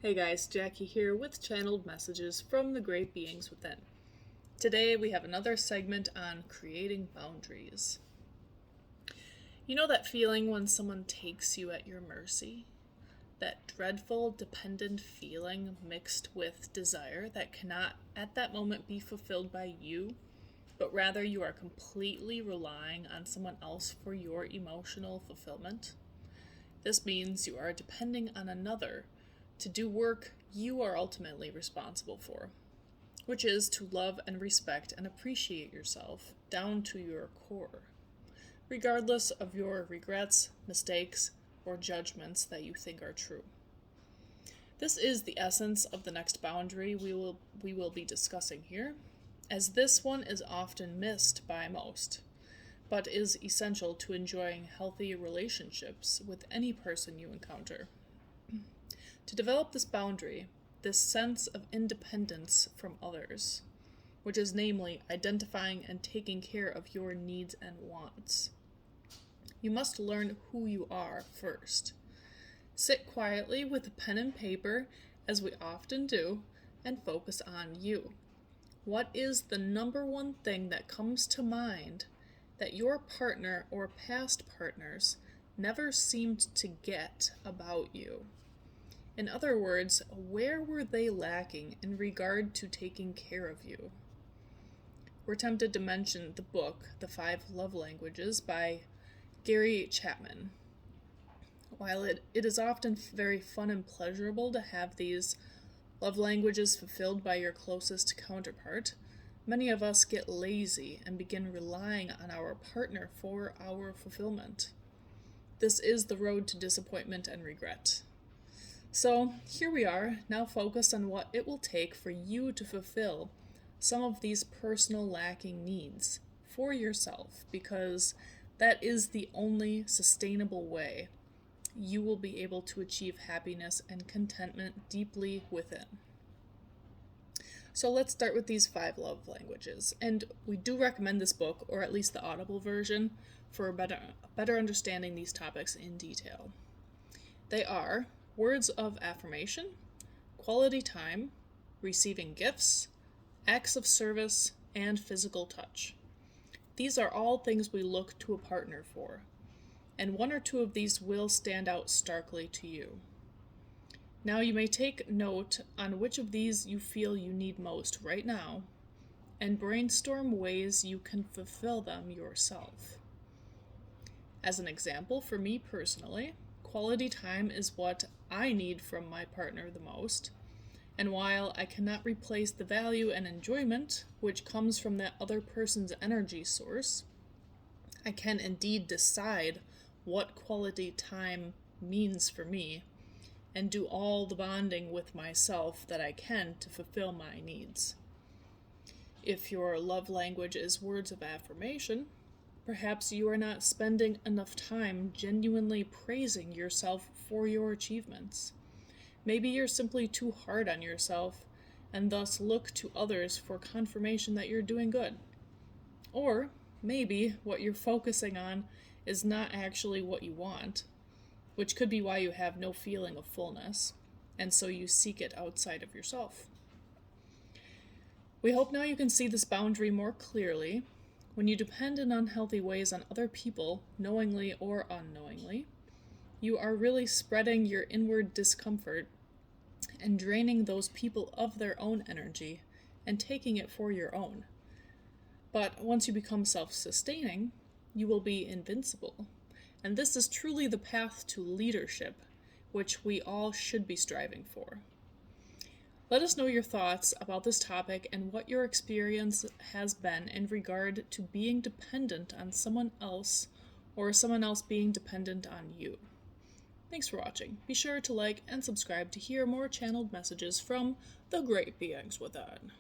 Hey guys, Jackie here with channeled messages from the great beings within. Today we have another segment on creating boundaries. You know that feeling when someone takes you at your mercy? That dreadful dependent feeling mixed with desire that cannot at that moment be fulfilled by you, but rather you are completely relying on someone else for your emotional fulfillment? This means you are depending on another to do work you are ultimately responsible for, which is to love and respect and appreciate yourself down to your core, regardless of your regrets, mistakes, or judgments that you think are true. This is the essence of the next boundary we will be discussing here, as this one is often missed by most, but is essential to enjoying healthy relationships with any person you encounter. To develop this boundary, this sense of independence from others, which is namely identifying and taking care of your needs and wants, you must learn who you are first. Sit quietly with a pen and paper, as we often do, and focus on you. What is the number one thing that comes to mind that your partner or past partners never seemed to get about you? In other words, where were they lacking in regard to taking care of you? We're tempted to mention the book, The 5 Love Languages by Gary Chapman. While it is often very fun and pleasurable to have these love languages fulfilled by your closest counterpart, many of us get lazy and begin relying on our partner for our fulfillment. This is the road to disappointment and regret. So here we are, now focused on what it will take for you to fulfill some of these personal lacking needs for yourself, because that is the only sustainable way you will be able to achieve happiness and contentment deeply within. So let's start with these 5 love languages, and we do recommend this book, or at least the Audible version, for better understanding these topics in detail. They are words of affirmation, quality time, receiving gifts, acts of service, and physical touch. These are all things we look to a partner for, and one or two of these will stand out starkly to you. Now you may take note on which of these you feel you need most right now, and brainstorm ways you can fulfill them yourself. As an example, for me personally, quality time is what I need from my partner the most, and while I cannot replace the value and enjoyment which comes from that other person's energy source, I can indeed decide what quality time means for me and do all the bonding with myself that I can to fulfill my needs. If your love language is words of affirmation, perhaps you are not spending enough time genuinely praising yourself for your achievements. Maybe you're simply too hard on yourself and thus look to others for confirmation that you're doing good. Or maybe what you're focusing on is not actually what you want, which could be why you have no feeling of fullness, and so you seek it outside of yourself. We hope now you can see this boundary more clearly. When you depend in unhealthy ways on other people, knowingly or unknowingly, you are really spreading your inward discomfort and draining those people of their own energy and taking it for your own. But once you become self-sustaining, you will be invincible. And this is truly the path to leadership, which we all should be striving for. Let us know your thoughts about this topic and what your experience has been in regard to being dependent on someone else or someone else being dependent on you. Thanks for watching. Be sure to like and subscribe to hear more channeled messages from the great beings within.